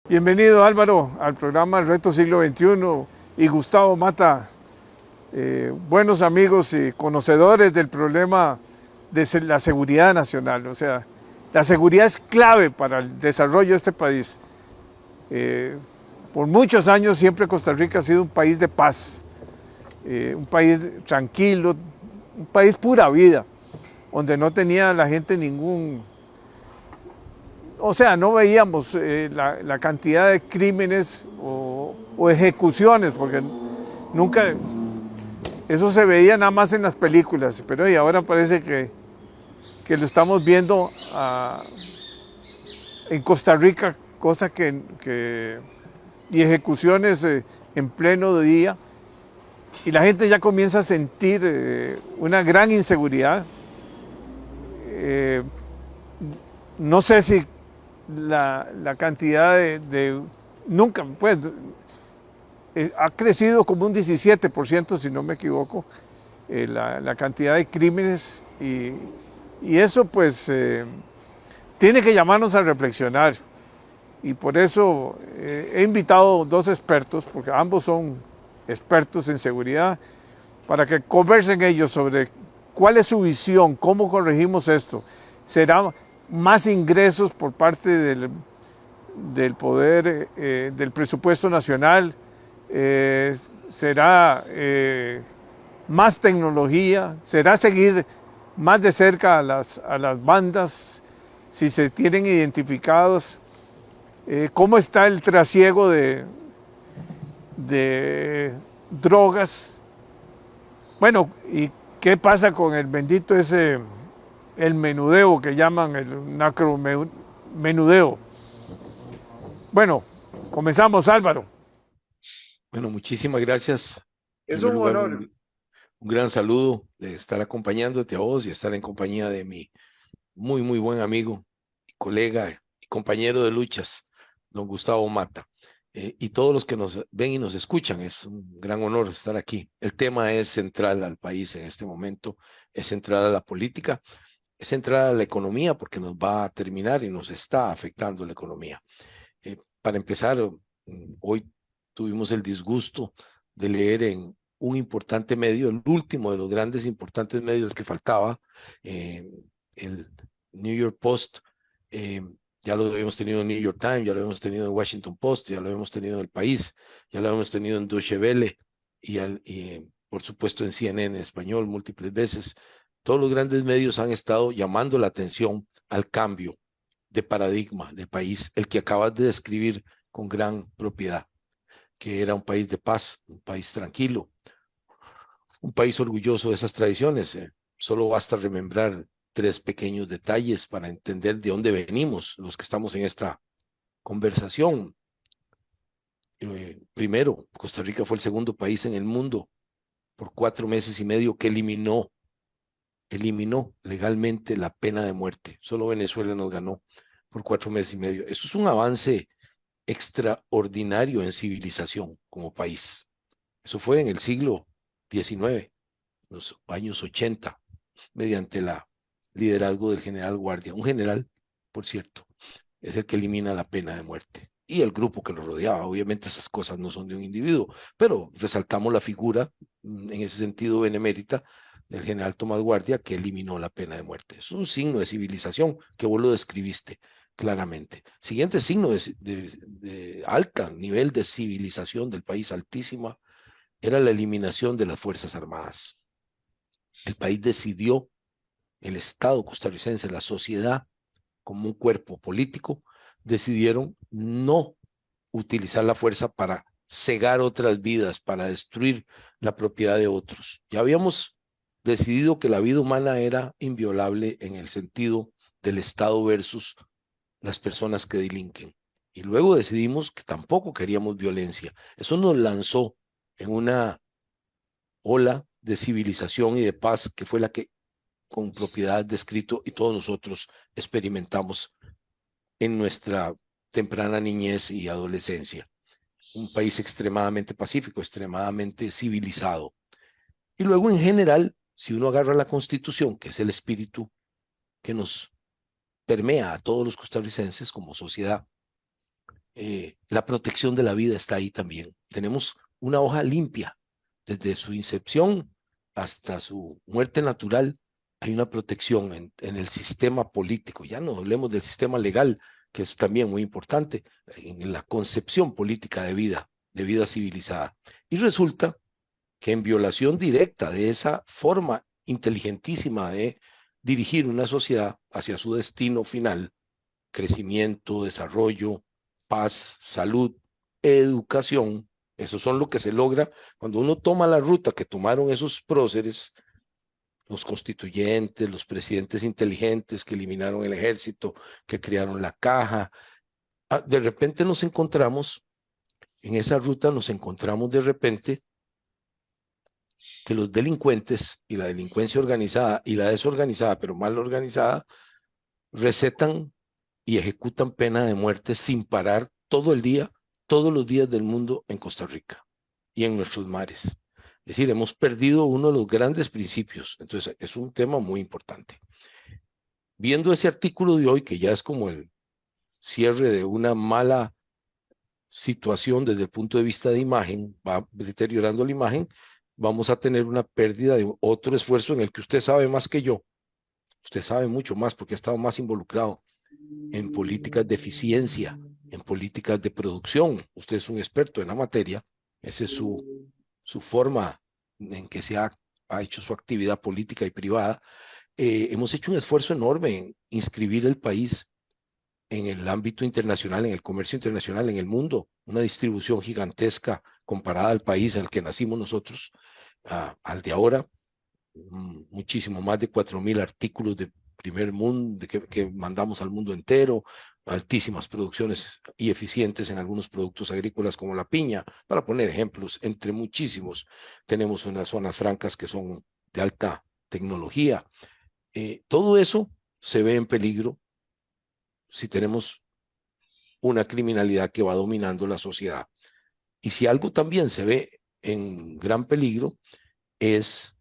Bienvenido Álvaro al programa Reto Siglo XXI y Gustavo Mata, buenos amigos y conocedores del problema de la seguridad nacional. O sea, la seguridad es clave para el desarrollo de este país. Eh, por muchos años siempre Costa Rica ha sido un país de paz, un país tranquilo, un país pura vida, donde no tenía la gente ningún. O sea, no veíamos la cantidad de crímenes o ejecuciones, porque nunca, eso se veía nada más en las películas, pero y ahora parece que lo estamos viendo en Costa Rica, cosa y ejecuciones en pleno día, y la gente ya comienza a sentir una gran inseguridad. Eh, no sé si la cantidad nunca, pues, ha crecido como un 17%, si no me equivoco, la cantidad de crímenes y eso pues tiene que llamarnos a reflexionar. Y por eso he invitado dos expertos, porque ambos son expertos en seguridad, para que conversen ellos sobre cuál es su visión, cómo corregimos esto. ¿Será más ingresos por parte del poder, del presupuesto nacional? ¿Será más tecnología? ¿Será seguir más de cerca a las bandas si se tienen identificados? ¿Cómo está el trasiego de drogas? Bueno, ¿y qué pasa con el bendito ese, el menudeo que llaman el menudeo? Bueno, comenzamos, Álvaro. Bueno, muchísimas gracias. En Es primer un lugar, honor. un gran saludo de estar acompañándote a vos y estar en compañía de mi muy buen amigo, colega y compañero de luchas, don Gustavo Mata. Y todos los que nos ven y nos escuchan, es un gran honor estar aquí. El tema es central al país en este momento, es central a la política, es central a la economía porque nos va a terminar y nos está afectando la economía. Para empezar, hoy tuvimos el disgusto de leer en un importante medio, el último de los grandes importantes medios que faltaba, eh, el New York Post. eh, ya lo habíamos tenido en New York Times, ya lo habíamos tenido en Washington Post, ya lo habíamos tenido en El País, ya lo habíamos tenido en Deutsche Welle y por supuesto en CNN en español múltiples veces. Todos los grandes medios han estado llamando la atención al cambio de paradigma de país, el que acabas de describir con gran propiedad, que era un país de paz, un país tranquilo, un país orgulloso de esas tradiciones. Solo basta remembrar tres pequeños detalles para entender de dónde venimos los que estamos en esta conversación. Primero, Costa Rica fue el segundo país en el mundo por 4 meses y medio que eliminó legalmente la pena de muerte. Solo Venezuela nos ganó por 4 meses y medio. Eso es un avance extraordinario en civilización como país. Eso fue en el siglo XIX, los años 80, mediante el liderazgo del general Guardia. Un general, por cierto, es el que elimina la pena de muerte. Y el grupo que lo rodeaba. Obviamente esas cosas no son de un individuo, pero resaltamos la figura, en ese sentido benemérita, del general Tomás Guardia, que eliminó la pena de muerte. Es un signo de civilización que vos lo describiste claramente. Siguiente signo de alta nivel de civilización del país, altísima, era la eliminación de las Fuerzas Armadas. El país decidió, el Estado costarricense, la sociedad, como un cuerpo político, decidieron no utilizar la fuerza para cegar otras vidas, para destruir la propiedad de otros. Ya habíamos decidido que la vida humana era inviolable en el sentido del Estado versus las personas que delinquen. Y luego decidimos que tampoco queríamos violencia. Eso nos lanzó en una ola de civilización y de paz que fue la que con propiedad descrito y todos nosotros experimentamos en nuestra temprana niñez y adolescencia. Un país extremadamente pacífico, extremadamente civilizado. Y luego, en general, si uno agarra la Constitución, que es el espíritu que nos permea a todos los costarricenses como sociedad, La protección de la vida está ahí también. Tenemos una hoja limpia desde su incepción hasta su muerte natural. Hay una protección en el sistema político. Ya no hablemos del sistema legal, que es también muy importante, en la concepción política de vida civilizada. Y resulta que en violación directa de esa forma inteligentísima de dirigir una sociedad hacia su destino final, crecimiento, desarrollo, paz, salud, educación, eso son lo que se logra cuando uno toma la ruta que tomaron esos próceres, los constituyentes, los presidentes inteligentes que eliminaron el ejército, que crearon la caja. De repente nos encontramos, en esa ruta nos encontramos de repente que los delincuentes y la delincuencia organizada y la desorganizada, pero mal organizada, recetan y ejecutan pena de muerte sin parar todo el día, todos los días del mundo en Costa Rica y en nuestros mares. Es decir, hemos perdido uno de los grandes principios. Entonces, es un tema muy importante. Viendo ese artículo de hoy, que ya es como el cierre de una mala situación desde el punto de vista de imagen, va deteriorando la imagen, vamos a tener una pérdida de otro esfuerzo en el que usted sabe más que yo. Usted sabe mucho más porque ha estado más involucrado en políticas de eficiencia, en políticas de producción. Usted es un experto en la materia. Esa es su forma en que ha hecho su actividad política y privada. Hemos hecho un esfuerzo enorme en inscribir el país en el ámbito internacional, en el comercio internacional, en el mundo, una distribución gigantesca comparada al país al que nacimos nosotros, al de ahora, muchísimo más de 4.000 artículos de primer mundo que mandamos al mundo entero, altísimas producciones y eficientes en algunos productos agrícolas como la piña, para poner ejemplos, entre muchísimos. Tenemos unas zonas francas que son de alta tecnología. Todo eso se ve en peligro si tenemos una criminalidad que va dominando la sociedad. Y si algo también se ve en gran peligro es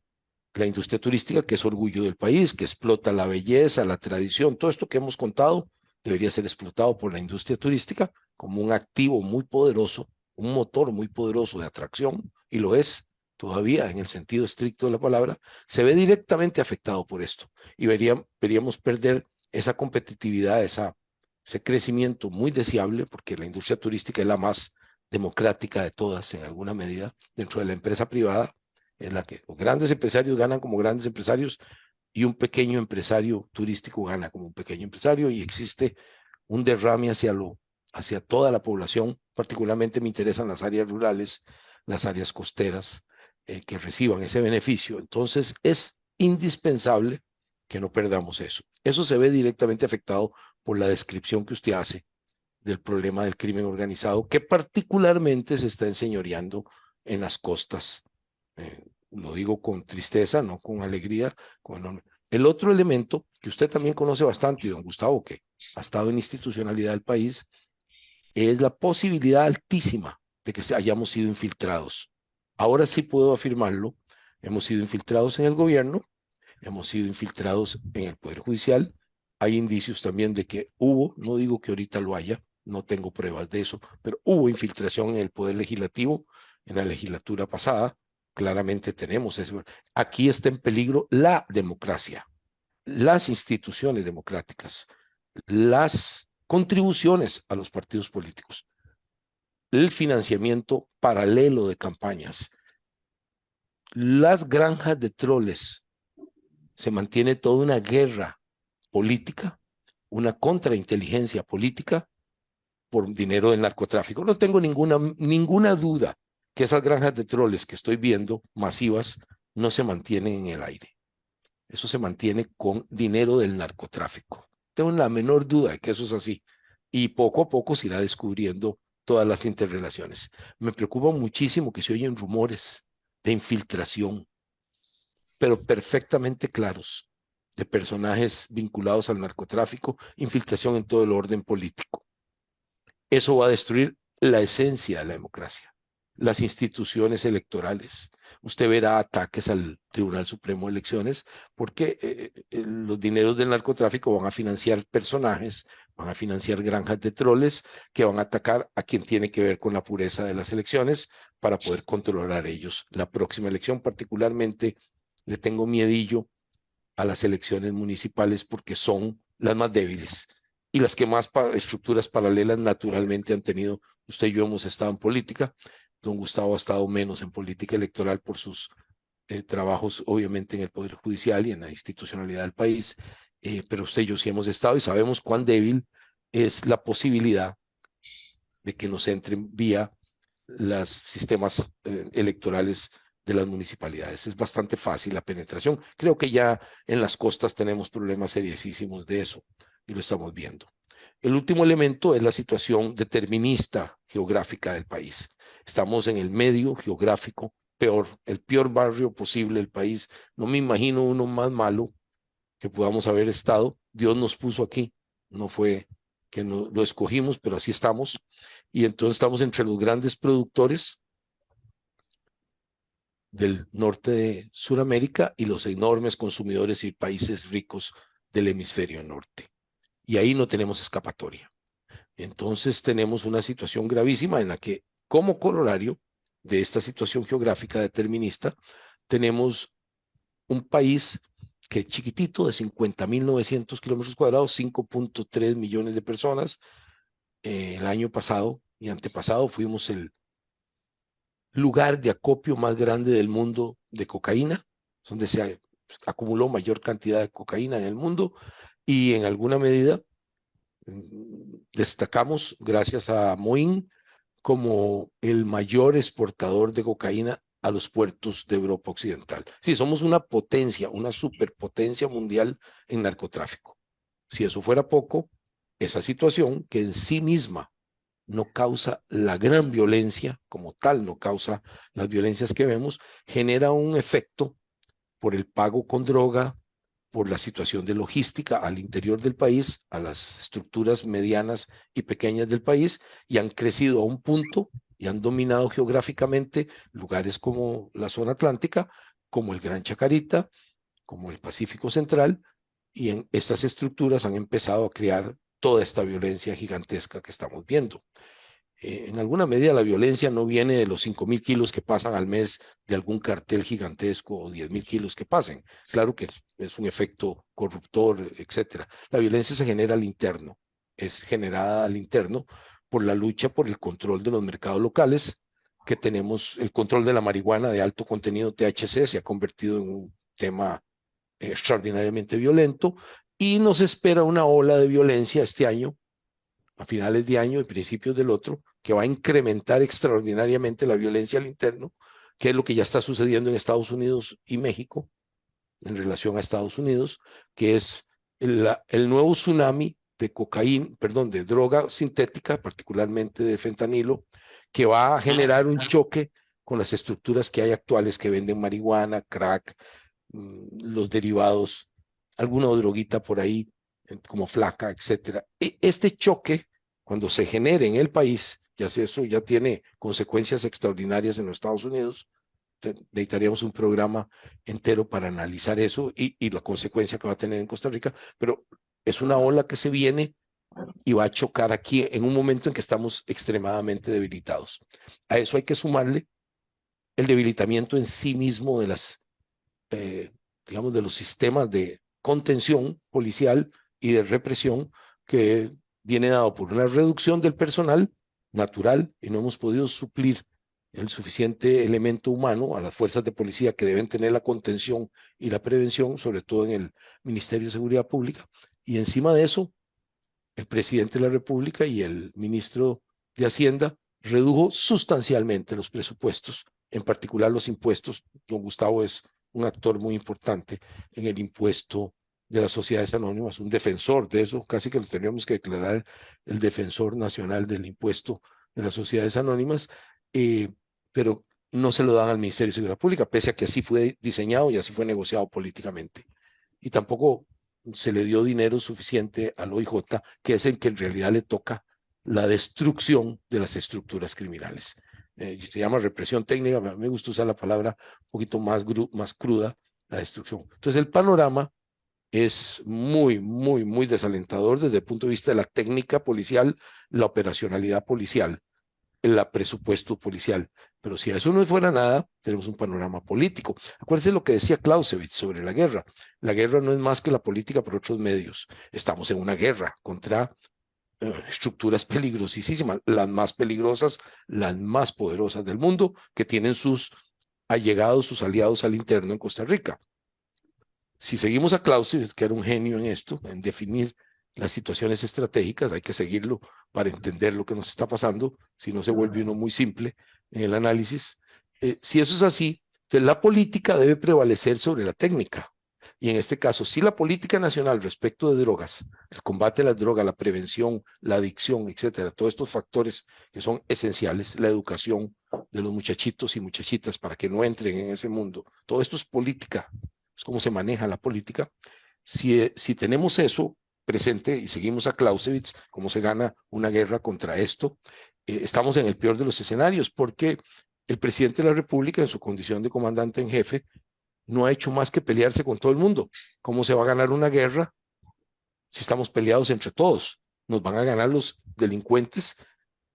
la industria turística, que es orgullo del país, que explota la belleza, la tradición, todo esto que hemos contado debería ser explotado por la industria turística como un activo muy poderoso, un motor muy poderoso de atracción, y lo es todavía en el sentido estricto de la palabra, se ve directamente afectado por esto. Y veríamos perder esa competitividad, ese crecimiento muy deseable, porque la industria turística es la más democrática de todas en alguna medida dentro de la empresa privada, en la que los grandes empresarios ganan como grandes empresarios y un pequeño empresario turístico gana como un pequeño empresario, y existe un derrame hacia toda la población. Particularmente me interesan las áreas rurales, las áreas costeras, que reciban ese beneficio. Entonces es indispensable que no perdamos eso. Eso se ve directamente afectado por la descripción que usted hace del problema del crimen organizado, que particularmente se está enseñoreando en las costas. Lo digo con tristeza, no con alegría. El otro elemento que usted también conoce bastante, y don Gustavo, que ha estado en institucionalidad del país, es la posibilidad altísima de que hayamos sido infiltrados. Ahora sí puedo afirmarlo, hemos sido infiltrados en el gobierno, hemos sido infiltrados en el Poder Judicial. Hay indicios también de que hubo, no digo que ahorita lo haya, no tengo pruebas de eso, pero hubo infiltración en el Poder Legislativo, en la legislatura pasada. Claramente tenemos eso. Aquí está en peligro la democracia, las instituciones democráticas, las contribuciones a los partidos políticos, el financiamiento paralelo de campañas, las granjas de troles. Se mantiene toda una guerra política, una contrainteligencia política por dinero del narcotráfico. No tengo ninguna duda que esas granjas de troles que estoy viendo, masivas, no se mantienen en el aire. Eso se mantiene con dinero del narcotráfico. Tengo la menor duda de que eso es así. Y poco a poco se irá descubriendo todas las interrelaciones. Me preocupa muchísimo que se oyen rumores de infiltración, pero perfectamente claros, de personajes vinculados al narcotráfico, infiltración en todo el orden político. Eso va a destruir la esencia de la democracia. las instituciones electorales. Usted verá ataques al Tribunal Supremo de Elecciones porque los dineros del narcotráfico van a financiar personajes, van a financiar granjas de troles que van a atacar a quien tiene que ver con la pureza de las elecciones para poder controlar ellos la próxima elección. Particularmente le tengo miedillo a las elecciones municipales porque son las más débiles y las que más estructuras paralelas naturalmente han tenido. Usted y yo hemos estado en política, don Gustavo ha estado menos en política electoral por sus trabajos, obviamente, en el Poder Judicial y en la institucionalidad del país, pero usted y yo sí hemos estado y sabemos cuán débil es la posibilidad de que nos entren vía los sistemas electorales de las municipalidades. Es bastante fácil la penetración. Creo que ya en las costas tenemos problemas seriosísimos de eso y lo estamos viendo. El último elemento es la situación determinista geográfica del país. Estamos en el medio geográfico peor, el peor barrio posible del país. No me imagino uno más malo que podamos haber estado. Dios nos puso aquí, no fue que no, lo escogimos, pero así estamos. Y entonces estamos entre los grandes productores del norte de Sudamérica y los enormes consumidores y países ricos del hemisferio norte. Y ahí no tenemos escapatoria. Entonces tenemos una situación gravísima en la que, como corolario de esta situación geográfica determinista, tenemos un país que es chiquitito, de 50.900 kilómetros cuadrados, 5.3 millones de personas. El año pasado y antepasado fuimos el lugar de acopio más grande del mundo de cocaína, donde se acumuló mayor cantidad de cocaína en el mundo y en alguna medida destacamos, gracias a Moín, como el mayor exportador de cocaína a los puertos de Europa Occidental. Sí, somos una potencia, una superpotencia mundial en narcotráfico. Si eso fuera poco, esa situación que en sí misma no causa la gran violencia, como tal, no causa las violencias que vemos, genera un efecto por el pago con droga, por la situación de logística al interior del país, a las estructuras medianas y pequeñas del país, y han crecido a un punto y han dominado geográficamente lugares como la zona atlántica, como el Gran Chacarita, como el Pacífico Central, y en estas estructuras han empezado a crear toda esta violencia gigantesca que estamos viendo. En alguna medida la violencia no viene de los 5.000 kilos que pasan al mes de algún cartel gigantesco o 10.000 kilos que pasen. Claro que es un efecto corruptor, etcétera. La violencia se genera al interno, es generada al interno por la lucha por el control de los mercados locales, que tenemos el control de la marihuana de alto contenido THC, se ha convertido en un tema extraordinariamente violento y nos espera una ola de violencia este año a finales de año y principios del otro, que va a incrementar extraordinariamente la violencia al interno, que es lo que ya está sucediendo en Estados Unidos y México en relación a Estados Unidos, que es el nuevo tsunami de cocaína, perdón, de droga sintética, particularmente de fentanilo, que va a generar un choque con las estructuras que hay actuales que venden marihuana, crack, los derivados, alguna droguita por ahí, como flaca, etcétera. Este choque, cuando se genere en el país, ya sé, eso ya tiene consecuencias extraordinarias en los Estados Unidos, necesitaríamos un programa entero para analizar eso y la consecuencia que va a tener en Costa Rica, pero es una ola que se viene y va a chocar aquí en un momento en que estamos extremadamente debilitados. A eso hay que sumarle el debilitamiento en sí mismo de las eh, digamos, de los sistemas de contención policial y de represión que viene dado por una reducción del personal natural y no hemos podido suplir el suficiente elemento humano a las fuerzas de policía que deben tener la contención y la prevención, sobre todo en el Ministerio de Seguridad Pública. Y encima de eso, el presidente de la República y el ministro de Hacienda redujo sustancialmente los presupuestos, en particular los impuestos. Don Gustavo es un actor muy importante en el impuesto de las sociedades anónimas, un defensor de eso, casi que lo tendríamos que declarar el defensor nacional del impuesto de las sociedades anónimas, eh, pero no se lo dan al Ministerio de Seguridad Pública, pese a que así fue diseñado y así fue negociado políticamente. Y tampoco se le dio dinero suficiente al OIJ, que es el que en realidad le toca la destrucción de las estructuras criminales. se llama represión técnica, a mí me gusta usar la palabra un poquito más cruda, la destrucción. Entonces el panorama es muy, muy, muy desalentador desde el punto de vista de la técnica policial, la operacionalidad policial, el presupuesto policial. Pero si a eso no fuera nada, tenemos un panorama político. Acuérdense lo que decía Clausewitz sobre la guerra. La guerra no es más que la política por otros medios. Estamos en una guerra contra estructuras peligrosísimas, las más peligrosas, las más poderosas del mundo, que tienen sus allegados, sus aliados al interno en Costa Rica. Si seguimos a Clausewitz, que era un genio en esto, en definir las situaciones estratégicas, hay que seguirlo para entender lo que nos está pasando, si no se vuelve uno muy simple en el análisis. Si eso es así, entonces la política debe prevalecer sobre la técnica. Y en este caso, si la política nacional respecto de drogas, el combate a las drogas, la prevención, la adicción, etcétera, todos estos factores que son esenciales, la educación de los muchachitos y muchachitas para que no entren en ese mundo, todo esto es política, es cómo se maneja la política. Si tenemos eso presente y seguimos a Clausewitz, cómo se gana una guerra contra esto, estamos en el peor de los escenarios, porque el presidente de la República, en su condición de comandante en jefe, no ha hecho más que pelearse con todo el mundo. ¿Cómo se va a ganar una guerra si estamos peleados entre todos? Nos van a ganar los delincuentes,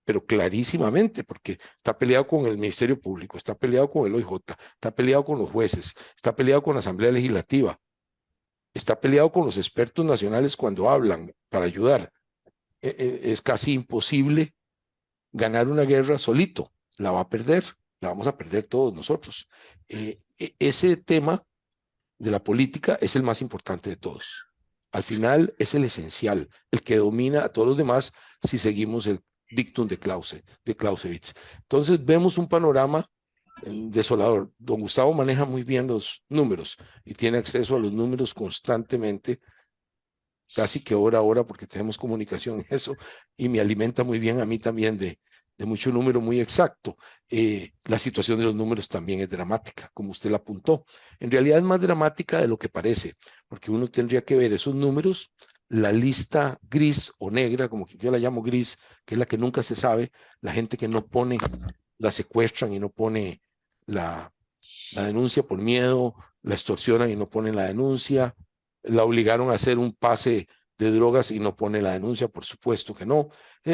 pero clarísimamente, porque está peleado con el Ministerio Público, está peleado con el OIJ, está peleado con los jueces, está peleado con la Asamblea Legislativa, está peleado con los expertos nacionales cuando hablan para ayudar. Es casi imposible ganar una guerra solito, la va a perder, la vamos a perder todos nosotros. Ese tema de la política es el más importante de todos. Al final es el esencial, el que domina a todos los demás si seguimos el dictum de Clausewitz. Entonces vemos un panorama desolador. Don Gustavo maneja muy bien los números y tiene acceso a los números constantemente, casi que hora a hora, porque tenemos comunicación en eso, y me alimenta muy bien a mí también de mucho número muy exacto. La situación de los números también es dramática, como usted la apuntó. En realidad es más dramática de lo que parece, porque uno tendría que ver esos números, la lista gris o negra, como que yo la llamo gris, que es la que nunca se sabe, la gente que no pone, la secuestran y no pone la denuncia por miedo, la extorsionan y no ponen la denuncia, la obligaron a hacer un pase de drogas y no pone la denuncia, por supuesto que no.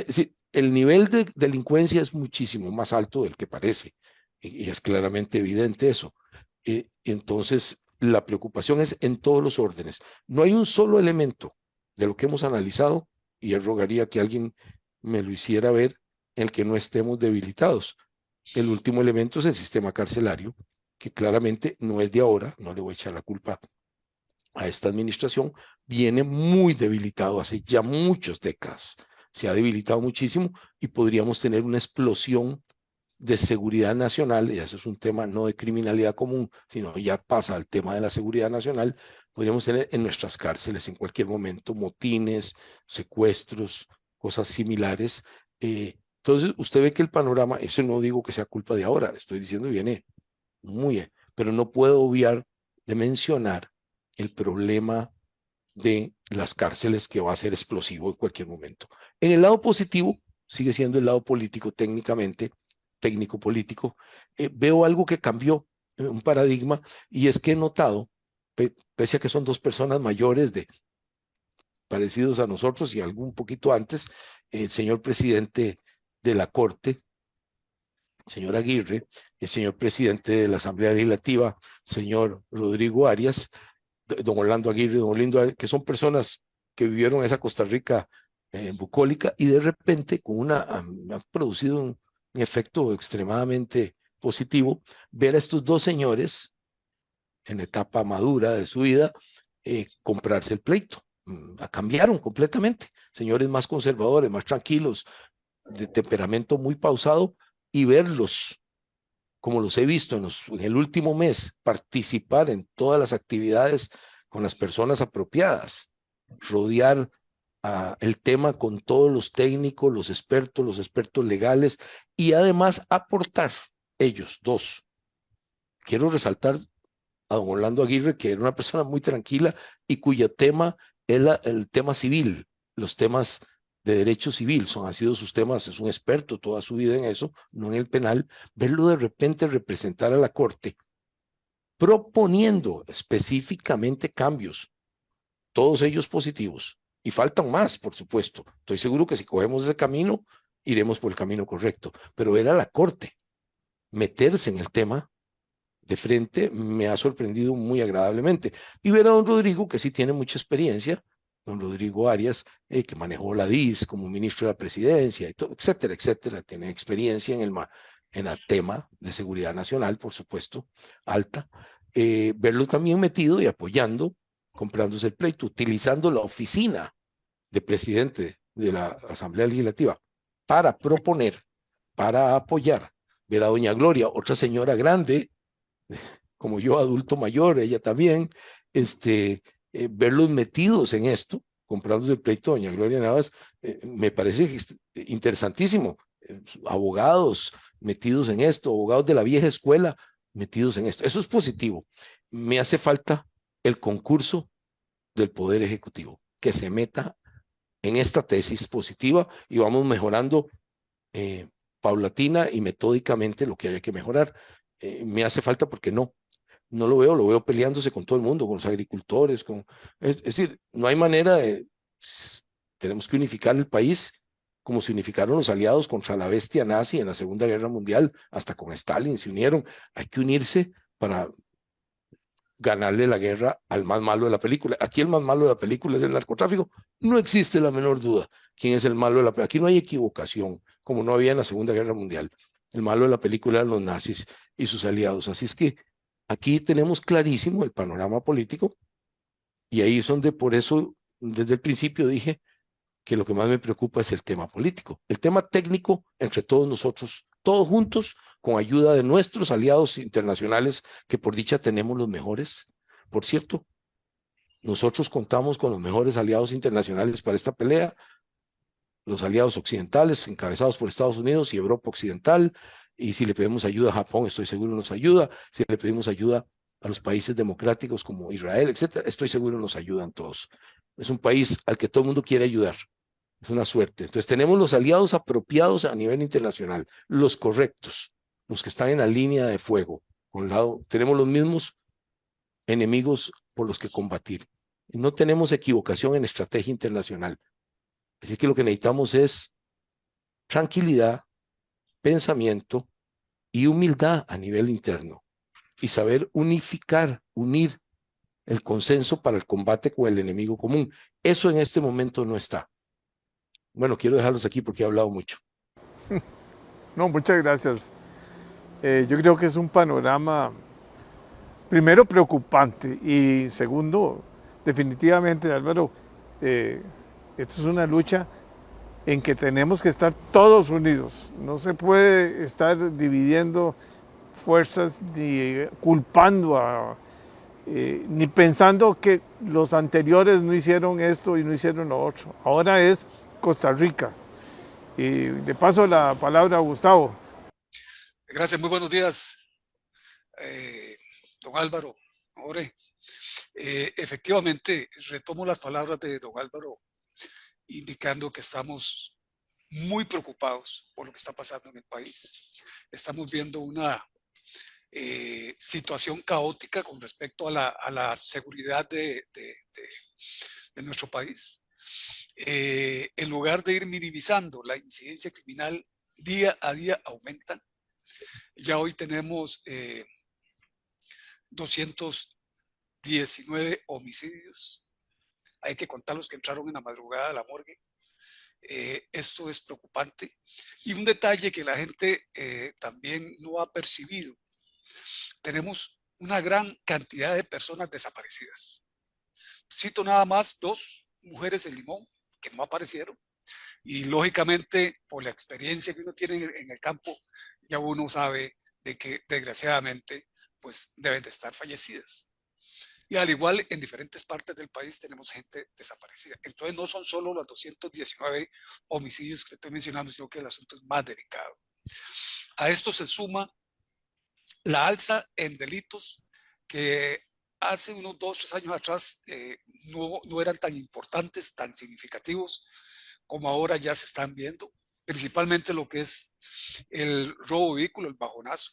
Sí, el nivel de delincuencia es muchísimo más alto del que parece, y es claramente evidente eso. Entonces, la preocupación es en todos los órdenes. No hay un solo elemento de lo que hemos analizado, y yo rogaría que alguien me lo hiciera ver, en el que no estemos debilitados. El último elemento es el sistema carcelario, que claramente no es de ahora, no le voy a echar la culpa a esta administración, viene muy debilitado hace ya muchas décadas. Se ha debilitado muchísimo y podríamos tener una explosión de seguridad nacional, y eso es un tema no de criminalidad común, sino ya pasa al tema de la seguridad nacional. Podríamos tener en nuestras cárceles en cualquier momento motines, secuestros, cosas similares. Entonces, usted ve que el panorama, eso no digo que sea culpa de ahora, estoy diciendo viene muy, pero no puedo obviar de mencionar el problema de las cárceles, que va a ser explosivo en cualquier momento. En el lado positivo, sigue siendo el lado político técnicamente, técnico-político, veo algo que cambió, un paradigma, y es que he notado, pese a que son dos personas mayores parecidos a nosotros y algún poquito antes, el señor presidente de la Corte, señor Aguirre, el señor presidente de la Asamblea Legislativa, señor Rodrigo Arias, don Orlando Aguirre, don Lindo Aguirre, que son personas que vivieron esa Costa Rica bucólica, y de repente han producido un efecto extremadamente positivo ver a estos dos señores en etapa madura de su vida comprarse el pleito. Cambiaron completamente, señores más conservadores, más tranquilos, de temperamento muy pausado, y verlos como los he visto en el último mes, participar en todas las actividades con las personas apropiadas, rodear el tema con todos los técnicos, los expertos legales, y además aportar ellos dos. Quiero resaltar a don Orlando Aguirre, que era una persona muy tranquila y cuyo tema es el tema civil, los temas de derecho civil, han sido sus temas, es un experto toda su vida en eso, no en el penal, verlo de repente representar a la Corte proponiendo específicamente cambios, todos ellos positivos, y faltan más, por supuesto. Estoy seguro que si cogemos ese camino, iremos por el camino correcto, pero ver a la Corte meterse en el tema de frente me ha sorprendido muy agradablemente. Y ver a don Rodrigo, que sí tiene mucha experiencia, don Rodrigo Arias, que manejó la DIS como ministro de la presidencia, y todo, etcétera, etcétera, tiene experiencia en el tema de seguridad nacional, por supuesto, alta. Verlo también metido y apoyando, comprándose el pleito, utilizando la oficina de presidente de la Asamblea Legislativa para proponer, para apoyar. Ver a doña Gloria, otra señora grande, como yo, adulto mayor, ella también, verlos metidos en esto, comprándose el pleito, doña Gloria Navas, me parece interesantísimo. Abogados metidos en esto, abogados de la vieja escuela metidos en esto. Eso es positivo. Me hace falta el concurso del Poder Ejecutivo, que se meta en esta tesis positiva y vamos mejorando paulatina y metódicamente lo que haya que mejorar. Me hace falta porque no lo veo peleándose con todo el mundo, con los agricultores, es decir, no hay manera de, tenemos que unificar el país como se unificaron los aliados contra la bestia nazi en la Segunda Guerra Mundial, hasta con Stalin se unieron, hay que unirse para ganarle la guerra al más malo de la película. Aquí el más malo de la película es el narcotráfico. No existe la menor duda quién es el malo de la película. Aquí no hay equivocación, como no había en la Segunda Guerra Mundial. El malo de la película eran los nazis y sus aliados. Así es que aquí tenemos clarísimo el panorama político y ahí es donde por eso desde el principio dije que lo que más me preocupa es el tema político. El tema técnico entre todos nosotros, todos juntos, con ayuda de nuestros aliados internacionales, que por dicha tenemos los mejores. Por cierto, nosotros contamos con los mejores aliados internacionales para esta pelea, los aliados occidentales, encabezados por Estados Unidos y Europa Occidental, y si le pedimos ayuda a Japón, estoy seguro nos ayuda, si le pedimos ayuda a los países democráticos como Israel, etcétera, estoy seguro nos ayudan todos. Es un país al que todo el mundo quiere ayudar. Es una suerte. Entonces tenemos los aliados apropiados a nivel internacional, los correctos, los que están en la línea de fuego. Por un lado, tenemos los mismos enemigos por los que combatir. No tenemos equivocación en estrategia internacional. Así que lo que necesitamos es tranquilidad, pensamiento y humildad a nivel interno y saber unificar, unir el consenso para el combate con el enemigo común. Eso en este momento no está. Bueno, quiero dejarlos aquí porque he hablado mucho. No, muchas gracias. Yo creo que es un panorama, primero, preocupante y segundo, definitivamente, Álvaro, esto es una lucha en que tenemos que estar todos unidos. No se puede estar dividiendo fuerzas ni culpando ni pensando que los anteriores no hicieron esto y no hicieron lo otro. Ahora es Costa Rica. Y le paso la palabra a Gustavo. Gracias, muy buenos días, don Álvaro. Ore. Efectivamente, retomo las palabras de don Álvaro, indicando que estamos muy preocupados por lo que está pasando en el país. Estamos viendo una situación caótica con respecto a la seguridad de nuestro país. En lugar de ir minimizando la incidencia criminal, día a día aumenta. Ya hoy tenemos 219 homicidios. Hay que contar los que entraron en la madrugada a la morgue. Esto es preocupante. Y un detalle que la gente también no ha percibido. Tenemos una gran cantidad de personas desaparecidas. Cito nada más 2 mujeres en Limón que no aparecieron. Y lógicamente, por la experiencia que uno tiene en el campo, ya uno sabe de que desgraciadamente pues deben de estar fallecidas. Y al igual en diferentes partes del país tenemos gente desaparecida. Entonces no son solo los 219 homicidios que estoy mencionando, sino que el asunto es más delicado. A esto se suma la alza en delitos que hace unos 2 o 3 años atrás no eran tan importantes, tan significativos, como ahora ya se están viendo, principalmente lo que es el robo de vehículo, el bajonazo.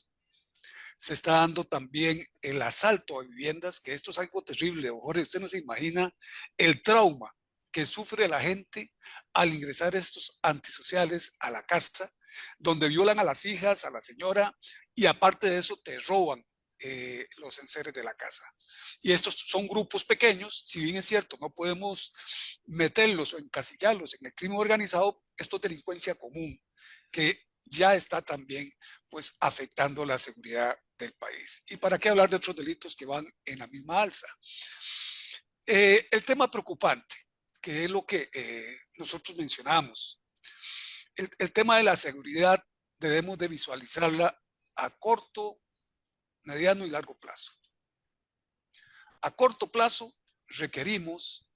Se está dando también el asalto a viviendas, que esto es algo terrible. Jorge, usted no se imagina el trauma que sufre la gente al ingresar estos antisociales a la casa, donde violan a las hijas, a la señora, y aparte de eso te roban los enseres de la casa. Y estos son grupos pequeños, si bien es cierto, no podemos meterlos o encasillarlos en el crimen organizado, esto es delincuencia común, que ya está también pues afectando la seguridad del país. ¿Y para qué hablar de otros delitos que van en la misma alza? El tema preocupante, que es lo que nosotros mencionamos. El tema de la seguridad debemos de visualizarla a corto, mediano y largo plazo. A corto plazo requerimos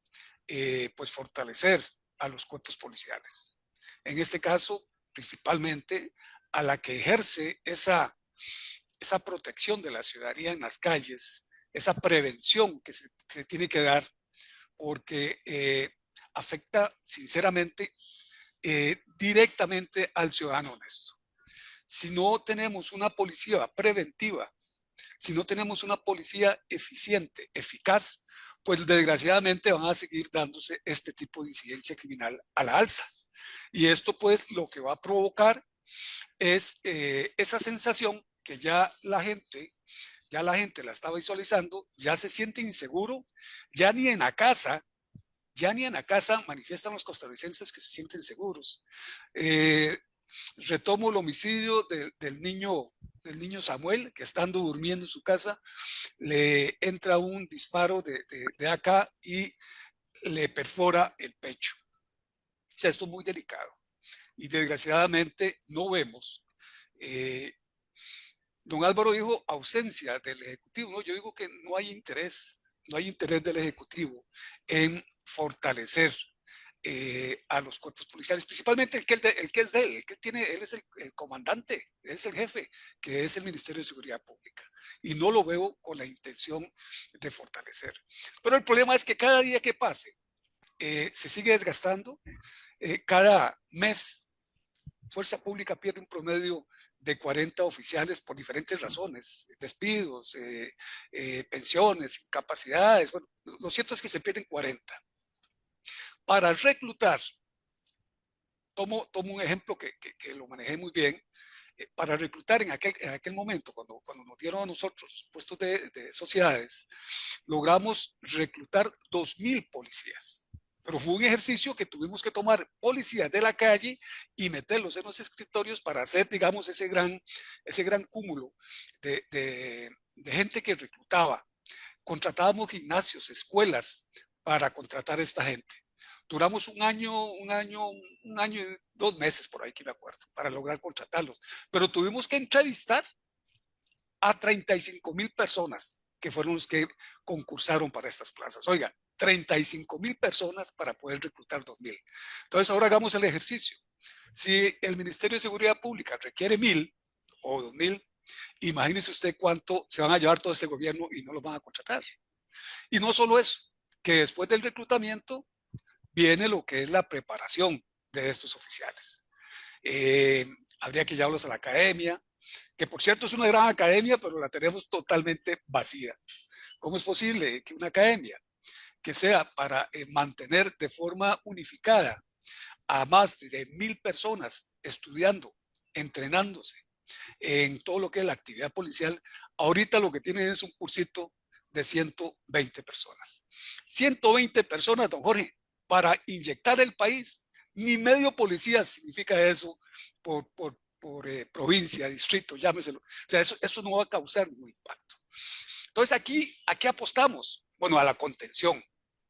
pues fortalecer a los cuerpos policiales. En este caso, principalmente a la que ejerce esa protección de la ciudadanía en las calles, esa prevención que se tiene que dar, porque afecta sinceramente directamente al ciudadano honesto. Si no tenemos una policía preventiva, si no tenemos una policía eficiente, eficaz, pues desgraciadamente van a seguir dándose este tipo de incidencia criminal a la alza. Y esto pues lo que va a provocar es esa sensación que ya la gente la está visualizando, ya se siente inseguro, ya ni en la casa manifiestan los costarricenses que se sienten seguros. Retomo el homicidio del niño Samuel, que estando durmiendo en su casa, le entra un disparo de AK y le perfora el pecho. O sea, esto es muy delicado. Y desgraciadamente no vemos. Don Álvaro dijo ausencia del Ejecutivo. No, yo digo que no hay interés del Ejecutivo en fortalecer a los cuerpos policiales, principalmente el que es de él, el que tiene, él es el comandante, es el jefe, que es el Ministerio de Seguridad Pública. Y no lo veo con la intención de fortalecer. Pero el problema es que cada día que pase, se sigue desgastando. Cada mes, Fuerza Pública pierde un promedio de 40 oficiales por diferentes razones, despidos, pensiones, incapacidades. Bueno, lo cierto es que se pierden 40. Para reclutar, tomo un ejemplo que lo manejé muy bien. Para reclutar en aquel momento, cuando nos dieron a nosotros puestos de sociedades, logramos reclutar 2.000 policías. Pero fue un ejercicio que tuvimos que tomar policías de la calle y meterlos en los escritorios para hacer, digamos, ese gran cúmulo de gente que reclutaba. Contratábamos gimnasios, escuelas para contratar a esta gente. Duramos un año y 2 meses por ahí que me acuerdo, para lograr contratarlos. Pero tuvimos que entrevistar a 35,000 personas que fueron los que concursaron para estas plazas. Oiga, 35,000 personas para poder reclutar 2,000. Entonces ahora hagamos el ejercicio. Si el Ministerio de Seguridad Pública requiere 1,000 o 2,000, imagínese usted cuánto se van a llevar todo este gobierno y no lo van a contratar. Y no solo eso, que después del reclutamiento viene lo que es la preparación de estos oficiales. Habría que llevarlos a la academia, que por cierto es una gran academia, pero la tenemos totalmente vacía. ¿Cómo es posible que una academia que sea para mantener de forma unificada a más de 1,000 personas estudiando, entrenándose en todo lo que es la actividad policial, ahorita lo que tiene es un cursito de 120 personas? 120 personas, don Jorge, para inyectar el país. Ni medio policía significa eso por provincia, distrito, llámeselo. O sea, eso no va a causar ningún impacto. Entonces aquí apostamos, bueno, a la contención,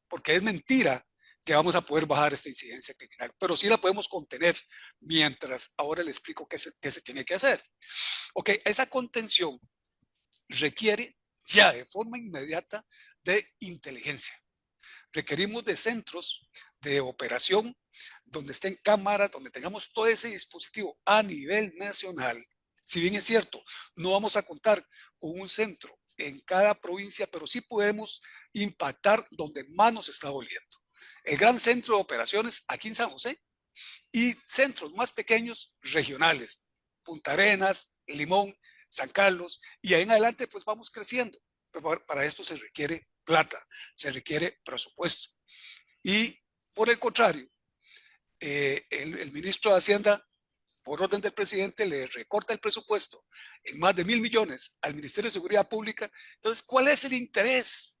porque es mentira que vamos a poder bajar esta incidencia criminal, pero sí la podemos contener mientras ahora le explico qué se tiene que hacer. Ok, esa contención requiere ya de forma inmediata de inteligencia. Requerimos de centros de operación donde estén cámaras, donde tengamos todo ese dispositivo a nivel nacional. Si bien es cierto, no vamos a contar con un centro en cada provincia, pero sí podemos impactar donde más nos está doliendo. El gran centro de operaciones aquí en San José, y centros más pequeños regionales, Punta Arenas, Limón, San Carlos, y ahí en adelante pues vamos creciendo. Pero para esto se requiere plata, se requiere presupuesto. Y por el contrario, el ministro de Hacienda, por orden del presidente, le recorta el presupuesto en más de 1.000 millones al Ministerio de Seguridad Pública. Entonces, ¿cuál es el interés?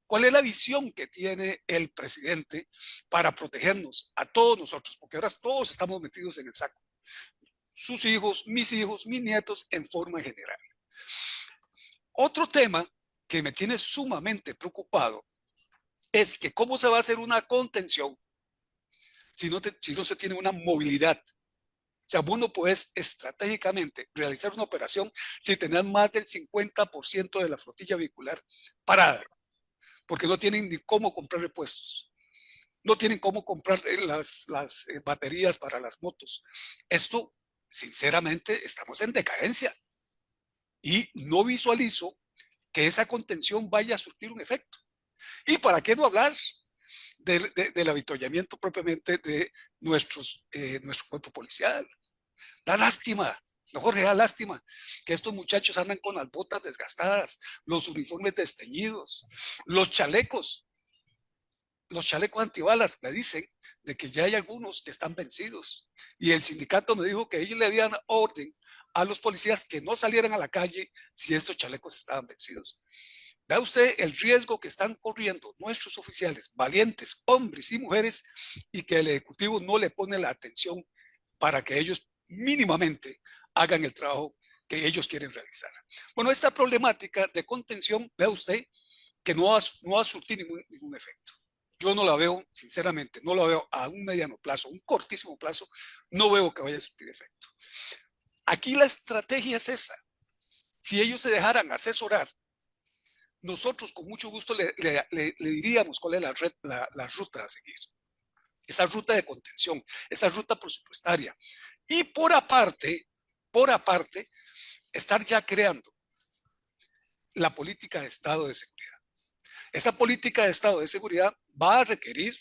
¿Cuál es la visión que tiene el presidente para protegernos a todos nosotros? Porque ahora todos estamos metidos en el saco. Sus hijos, mis nietos, en forma general. Otro tema que me tiene sumamente preocupado es que cómo se va a hacer una contención si no se tiene una movilidad. O sea, vos no puedes estratégicamente realizar una operación si tenés más del 50% de la flotilla vehicular parada, porque no tienen ni cómo comprar repuestos, no tienen cómo comprar las baterías para las motos. Esto, sinceramente, estamos en decadencia y no visualizo que esa contención vaya a surtir un efecto. ¿Y para qué no hablar del avituallamiento propiamente de nuestro cuerpo policial? Da lástima, no, Jorge, da lástima que estos muchachos andan con las botas desgastadas, los uniformes desteñidos, los chalecos antibalas. Me dicen de que ya hay algunos que están vencidos. Y el sindicato me dijo que ellos le habían orden a los policías que no salieran a la calle si estos chalecos estaban vencidos. Vea usted el riesgo que están corriendo nuestros oficiales, valientes, hombres y mujeres, y que el Ejecutivo no le pone la atención para que ellos mínimamente hagan el trabajo que ellos quieren realizar. Bueno, esta problemática de contención, vea usted que no va a surtir ningún efecto. Yo no la veo, sinceramente, no la veo a un mediano plazo, un cortísimo plazo, no veo que vaya a surtir efecto. Aquí la estrategia es esa. Si ellos se dejaran asesorar, nosotros con mucho gusto le diríamos cuál es la ruta a seguir. Esa ruta de contención, esa ruta presupuestaria. Y por aparte, estar ya creando la política de Estado de seguridad. Esa política de Estado de seguridad va a requerir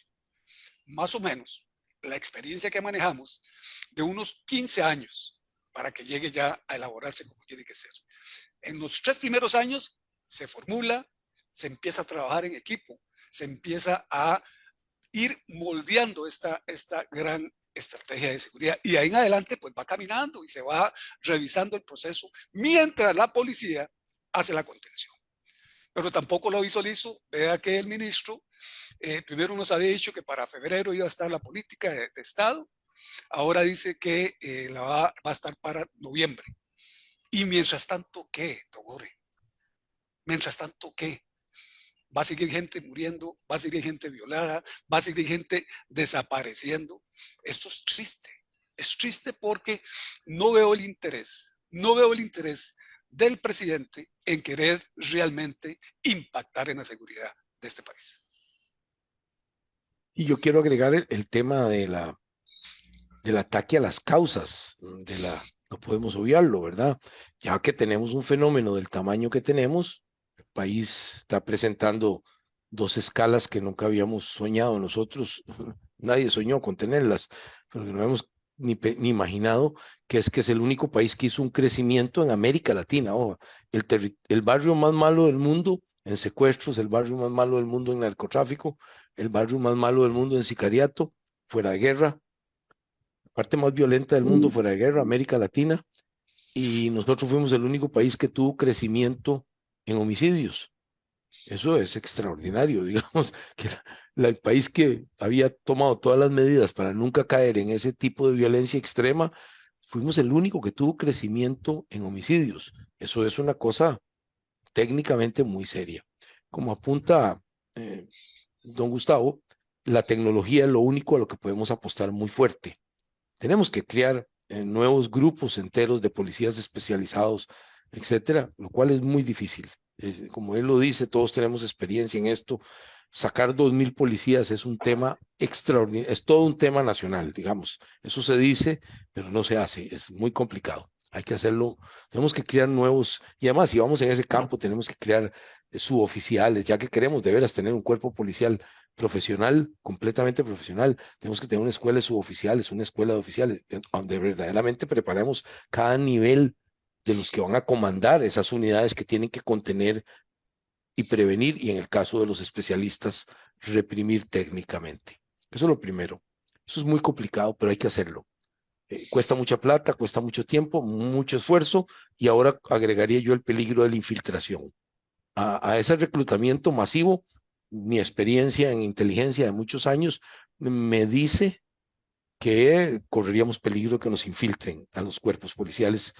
más o menos la experiencia que manejamos de unos 15 años para que llegue ya a elaborarse como tiene que ser. En los 3 primeros años se formula, se empieza a trabajar en equipo, se empieza a ir moldeando esta gran estrategia de seguridad, y ahí en adelante pues va caminando y se va revisando el proceso mientras la policía hace la contención. Pero tampoco lo visualizo. Vea que el ministro primero nos había dicho que para febrero iba a estar la política de Estado, ahora dice que va a estar para noviembre. Y mientras tanto, ¿qué, don Jorge? Mientras tanto, ¿qué? Va a seguir gente muriendo, va a seguir gente violada, va a seguir gente desapareciendo. Esto es triste porque no veo el interés del presidente en querer realmente impactar en la seguridad de este país. Y yo quiero agregar el tema del ataque a las causas, no podemos obviarlo, ¿verdad? Ya que tenemos un fenómeno del tamaño que tenemos, el país está presentando 2 escalas que nunca habíamos soñado nosotros, nadie soñó con tenerlas, pero que no hemos ni imaginado que es el único país que hizo un crecimiento en América Latina. Ojo, el barrio más malo del mundo en secuestros, el barrio más malo del mundo en narcotráfico, el barrio más malo del mundo en sicariato, fuera de guerra, la parte más violenta del mundo fuera de guerra, América Latina, y nosotros fuimos el único país que tuvo crecimiento en homicidios. Eso es extraordinario, digamos, que el país que había tomado todas las medidas para nunca caer en ese tipo de violencia extrema, fuimos el único que tuvo crecimiento en homicidios. Eso es una cosa técnicamente muy seria. Como apunta don Gustavo, la tecnología es lo único a lo que podemos apostar muy fuerte. Tenemos que crear nuevos grupos enteros de policías especializados, etcétera, lo cual es muy difícil. Como él lo dice, todos tenemos experiencia en esto. Sacar 2.000 policías es un tema extraordinario, es todo un tema nacional, digamos. Eso se dice, pero no se hace, es muy complicado. Hay que hacerlo, tenemos que crear nuevos, y además, si vamos en ese campo, tenemos que crear suboficiales, ya que queremos de veras tener un cuerpo policial profesional, completamente profesional. Tenemos que tener una escuela de suboficiales, una escuela de oficiales, donde verdaderamente preparemos cada nivel de los que van a comandar esas unidades que tienen que contener y prevenir, y en el caso de los especialistas, reprimir técnicamente. Eso es lo primero. Eso es muy complicado, pero hay que hacerlo. Cuesta mucha plata, cuesta mucho tiempo, mucho esfuerzo, y ahora agregaría yo el peligro de la infiltración. A ese reclutamiento masivo, mi experiencia en inteligencia de muchos años me dice que correríamos peligro de que nos infiltren a los cuerpos policiales.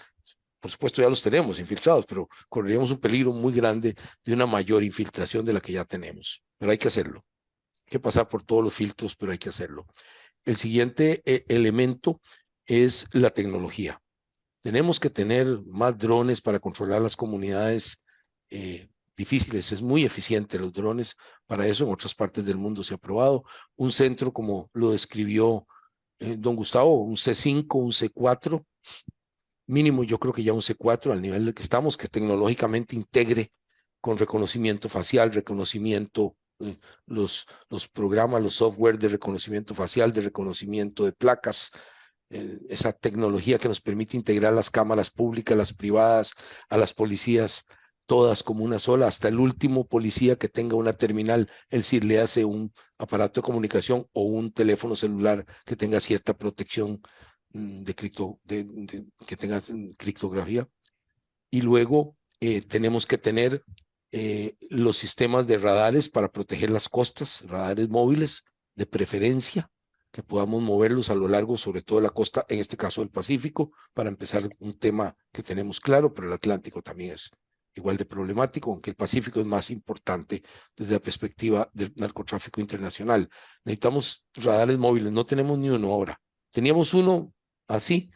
Por supuesto, ya los tenemos infiltrados, pero correríamos un peligro muy grande de una mayor infiltración de la que ya tenemos. Pero hay que hacerlo. Hay que pasar por todos los filtros, pero hay que hacerlo. El siguiente elemento es la tecnología. Tenemos que tener más drones para controlar las comunidades difíciles. Es muy eficiente los drones. Para eso en otras partes del mundo se ha probado. Un centro, como lo describió don Gustavo, un C5, un C4, mínimo yo creo que ya un C4 al nivel de que estamos, que tecnológicamente integre con reconocimiento facial, reconocimiento, los programas, los software de reconocimiento facial, de reconocimiento de placas, esa tecnología que nos permite integrar las cámaras públicas, las privadas, a las policías, todas como una sola, hasta el último policía que tenga una terminal, el CIR le hace un aparato de comunicación o un teléfono celular que tenga cierta protección que tenga criptografía. Y luego tenemos que tener los sistemas de radares para proteger las costas, radares móviles de preferencia, que podamos moverlos a lo largo, sobre todo de la costa, en este caso del Pacífico, para empezar un tema que tenemos claro, pero el Atlántico también es igual de problemático, aunque el Pacífico es más importante desde la perspectiva del narcotráfico internacional. Necesitamos radares móviles, no tenemos ni uno ahora. Teníamos uno así,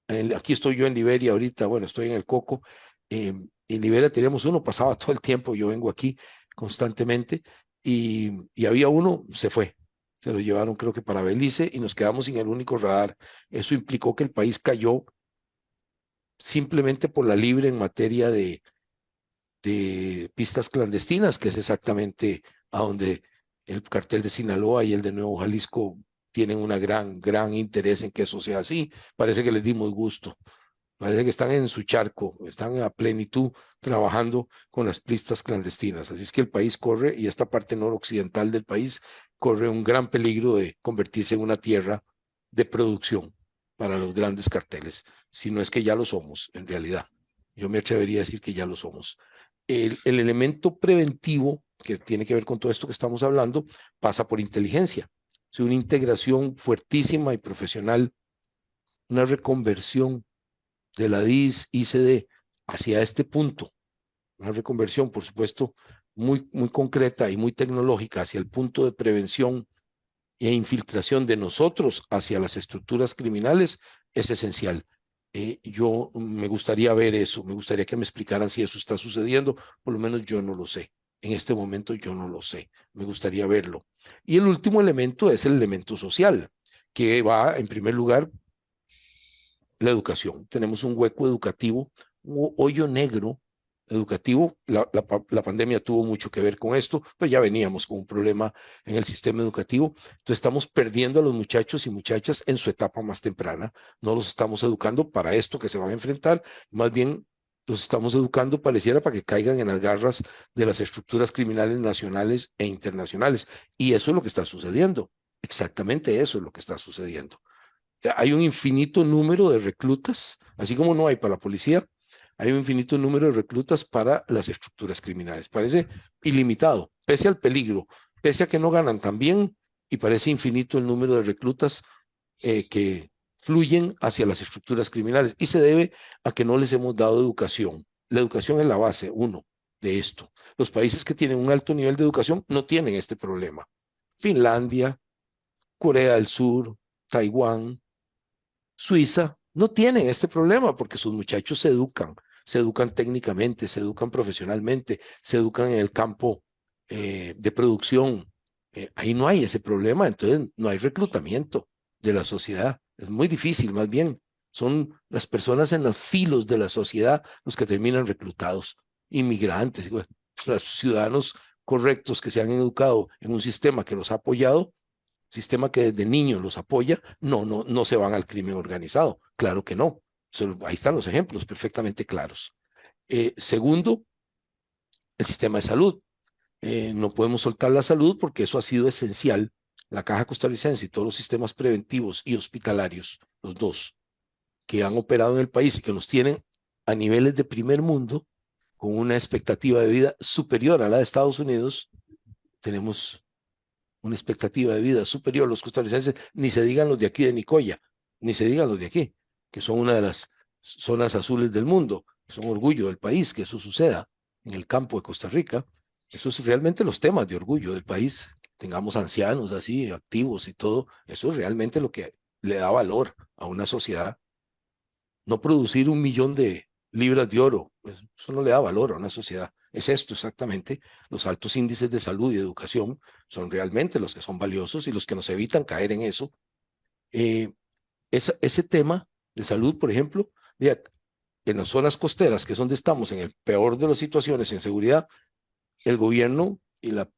aquí estoy yo en Liberia ahorita, bueno, estoy en el Coco, en Liberia teníamos uno, pasaba todo el tiempo, yo vengo aquí constantemente, y había uno, se fue, se lo llevaron creo que para Belice, y nos quedamos sin el único radar. Eso implicó que el país cayó simplemente por la libre en materia de pistas clandestinas, que es exactamente a donde el cartel de Sinaloa y el de Nuevo Jalisco tienen una gran interés en que eso sea así. Parece que les dimos gusto. Parece que están en su charco, están a plenitud trabajando con las pistas clandestinas. Así es que el país corre, y esta parte noroccidental del país corre un gran peligro de convertirse en una tierra de producción para los grandes carteles, si no es que ya lo somos en realidad. Yo me atrevería a decir que ya lo somos. El elemento preventivo que tiene que ver con todo esto que estamos hablando pasa por inteligencia. Es una integración fuertísima y profesional, una reconversión de la DIS, ICD, hacia este punto, una reconversión, por supuesto, muy concreta y muy tecnológica hacia el punto de prevención e infiltración de nosotros hacia las estructuras criminales, es esencial. Yo me gustaría ver eso, me gustaría que me explicaran si eso está sucediendo, por lo menos yo no lo sé. En este momento yo no lo sé, me gustaría verlo. Y el último elemento es el elemento social, que va en primer lugar la educación. Tenemos un hueco educativo, un hoyo negro educativo. La pandemia tuvo mucho que ver con esto, pero ya veníamos con un problema en el sistema educativo. Entonces estamos perdiendo a los muchachos y muchachas en su etapa más temprana. No los estamos educando para esto que se van a enfrentar, más bien los estamos educando, pareciera, para que caigan en las garras de las estructuras criminales nacionales e internacionales. Y eso es lo que está sucediendo. Exactamente eso es lo que está sucediendo. Hay un infinito número de reclutas, así como no hay para la policía, hay un infinito número de reclutas para las estructuras criminales. Parece ilimitado, pese al peligro, pese a que no ganan tan bien, y parece infinito el número de reclutas que fluyen hacia las estructuras criminales. Y se debe a que no les hemos dado educación. La educación es la base, uno, de esto. Los países que tienen un alto nivel de educación no tienen este problema. Finlandia, Corea del Sur, Taiwán, Suiza no tienen este problema porque sus muchachos se educan técnicamente, se educan profesionalmente, se educan en el campo de producción. Ahí no hay ese problema, entonces no hay reclutamiento de la sociedad. Es muy difícil, más bien. Son las personas en los filos de la sociedad los que terminan reclutados, inmigrantes, los ciudadanos correctos, que se han educado en un sistema que los ha apoyado, sistema que desde niños los apoya, no se van al crimen organizado. Claro que no. Ahí están los ejemplos perfectamente claros. Segundo, el sistema de salud. No podemos soltar la salud porque eso ha sido esencial. La Caja Costarricense y todos los sistemas preventivos y hospitalarios, los dos, que han operado en el país y que nos tienen a niveles de primer mundo, con una expectativa de vida superior a la de Estados Unidos, tenemos una expectativa de vida superior a los costarricenses, ni se digan los de aquí de Nicoya, ni se digan los de aquí, que son una de las zonas azules del mundo, son orgullo del país que eso suceda en el campo de Costa Rica. Eso es realmente los temas de orgullo del país, tengamos ancianos así, activos y todo, eso es realmente lo que le da valor a una sociedad. No producir 1 millón de libras de oro, pues, eso no le da valor a una sociedad. Es esto exactamente, los altos índices de salud y educación son realmente los que son valiosos y los que nos evitan caer en eso. Ese tema de salud, por ejemplo, en las zonas costeras, que es donde estamos en el peor de las situaciones en seguridad, el gobierno y la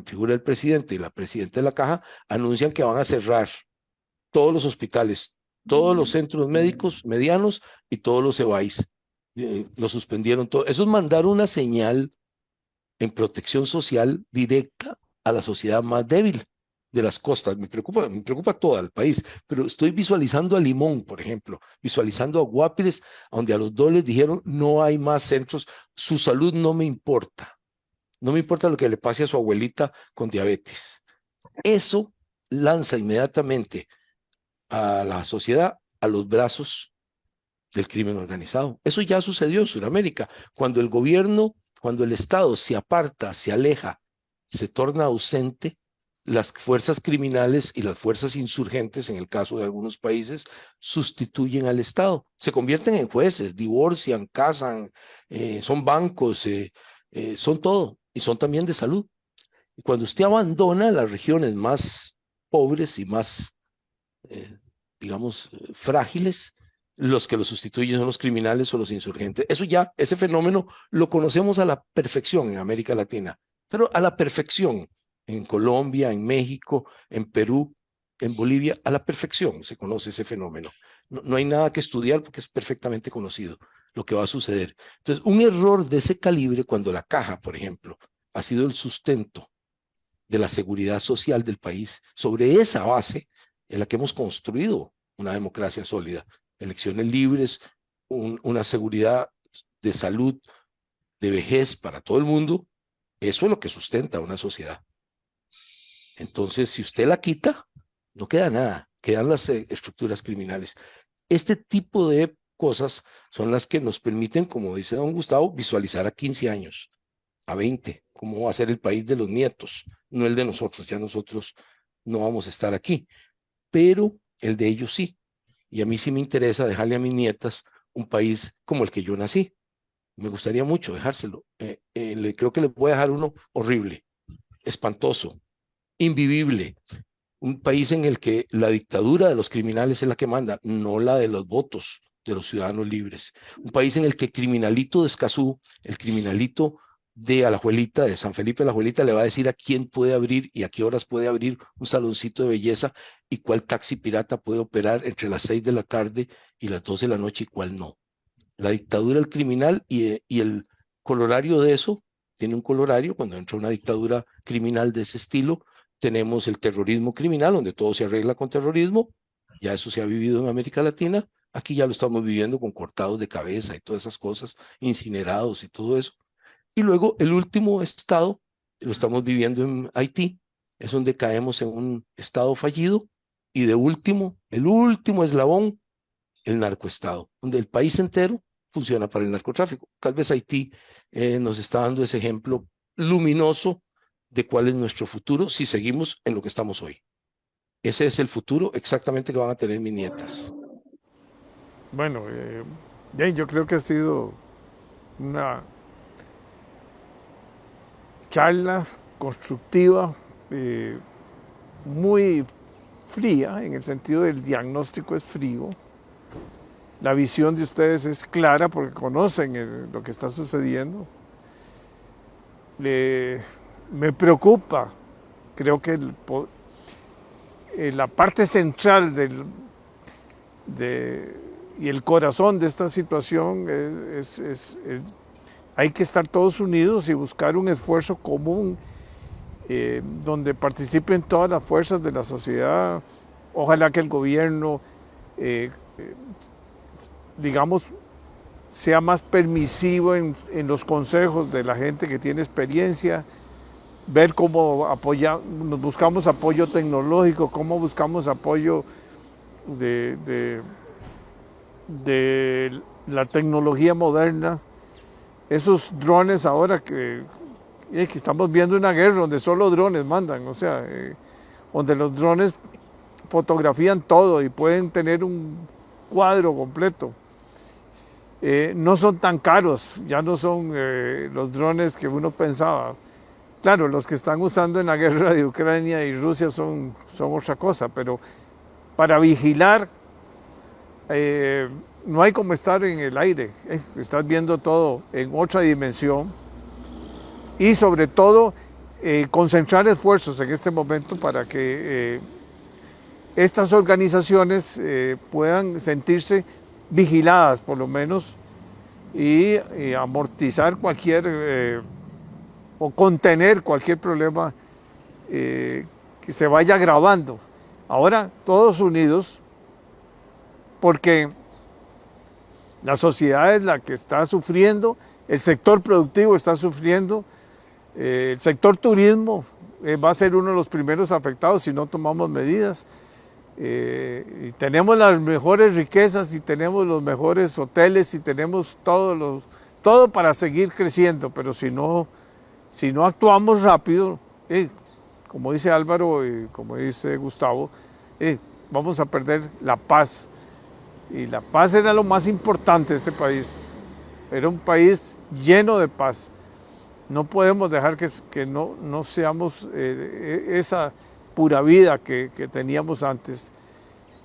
figura del presidente y la presidenta de la Caja anuncian que van a cerrar todos los hospitales, todos los centros médicos medianos y todos los EBAIS. Lo suspendieron todo. Eso es mandar una señal en protección social directa a la sociedad más débil de las costas. Me preocupa todo el país, pero estoy visualizando a Limón, por ejemplo, visualizando a Guápiles, donde a los dos les dijeron no hay más centros, su salud no me importa. No me importa lo que le pase a su abuelita con diabetes. Eso lanza inmediatamente a la sociedad a los brazos del crimen organizado. Eso ya sucedió en Sudamérica. Cuando el gobierno, cuando el Estado se aparta, se aleja, se torna ausente, las fuerzas criminales y las fuerzas insurgentes, en el caso de algunos países, sustituyen al Estado. Se convierten en jueces, divorcian, casan, son bancos, son todo, y son también de salud. Y cuando usted abandona las regiones más pobres y más digamos, frágiles, los que lo sustituyen son los criminales o los insurgentes. Eso ya, ese fenómeno lo conocemos a la perfección en América Latina, pero a la perfección en Colombia, en México, en Perú, en Bolivia, a la perfección se conoce ese fenómeno. No hay nada que estudiar porque es perfectamente conocido lo que va a suceder. Entonces, un error de ese calibre, cuando la Caja, por ejemplo, ha sido el sustento de la seguridad social del país, sobre esa base en la que hemos construido una democracia sólida, elecciones libres, una seguridad de salud, de vejez para todo el mundo, eso es lo que sustenta una sociedad. Entonces, si usted la quita, no queda nada, quedan las estructuras criminales. Este tipo de cosas son las que nos permiten, como dice don Gustavo, visualizar a 15 años, a 20, cómo va a ser el país de los nietos, no el de nosotros, ya nosotros no vamos a estar aquí, pero el de ellos sí. Y a mí sí me interesa dejarle a mis nietas un país como el que yo nací. Me gustaría mucho dejárselo. Creo que les voy a dejar uno horrible, espantoso, invivible. Un país en el que la dictadura de los criminales es la que manda, no la de los votos de los ciudadanos libres. Un país en el que el criminalito de Escazú, el criminalito de Alajuelita, de San Felipe de Alajuelita, le va a decir a quién puede abrir y a qué horas puede abrir un saloncito de belleza y cuál taxi pirata puede operar entre las 6 de la tarde y las 12 de la noche y cuál no. La dictadura del criminal y el colorario de eso, tiene un colorario cuando entra una dictadura criminal de ese estilo. Tenemos el terrorismo criminal, donde todo se arregla con terrorismo. Ya eso se ha vivido en América Latina. Aquí ya lo estamos viviendo con cortados de cabeza y todas esas cosas, incinerados y todo eso. Y luego el último estado, lo estamos viviendo en Haití, es donde caemos en un estado fallido. Y de último, el último eslabón, el narcoestado, donde el país entero funciona para el narcotráfico. Tal vez Haití nos está dando ese ejemplo luminoso de cuál es nuestro futuro si seguimos en lo que estamos hoy. Ese es el futuro exactamente que van a tener mis nietas. Bueno, yo creo que ha sido una charla constructiva, muy fría, en el sentido del diagnóstico es frío. La visión de ustedes es clara porque conocen lo que está sucediendo. me preocupa. Creo que la parte central y el corazón de esta situación hay que estar todos unidos y buscar un esfuerzo común donde participen todas las fuerzas de la sociedad. Ojalá que el gobierno, digamos, sea más permisivo en los consejos de la gente que tiene experiencia, ver cómo buscamos apoyo tecnológico, cómo buscamos apoyo de la tecnología moderna. Esos drones ahora que estamos viendo una guerra donde solo drones mandan, o sea, donde los drones fotografían todo y pueden tener un cuadro completo. No son tan caros, ya no son los drones que uno pensaba. Claro, los que están usando en la guerra de Ucrania y Rusia son otra cosa, pero para vigilar no hay como estar en el aire, estás viendo todo en otra dimensión y sobre todo concentrar esfuerzos en este momento para que estas organizaciones puedan sentirse vigiladas por lo menos y amortizar cualquier o contener cualquier problema que se vaya agravando. Ahora todos unidos, porque la sociedad es la que está sufriendo, el sector productivo está sufriendo, el sector turismo va a ser uno de los primeros afectados si no tomamos medidas. Y tenemos las mejores riquezas y tenemos los mejores hoteles y tenemos todo para seguir creciendo, pero si no actuamos rápido, como dice Álvaro y como dice Gustavo, vamos a perder la paz. Y la paz era lo más importante de este país. Era un país lleno de paz. No podemos dejar que no seamos esa pura vida que teníamos antes.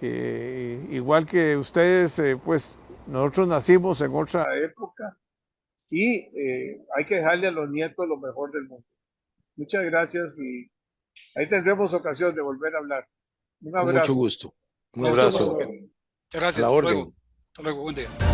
Igual que ustedes, pues nosotros nacimos en otra época y hay que dejarle a los nietos lo mejor del mundo. Muchas gracias y ahí tendremos ocasión de volver a hablar. Un Con mucho abrazo. gusto. Un Con mucho abrazo. gusto. Gracias. A la Hasta orden. luego. Hasta luego. Buen día.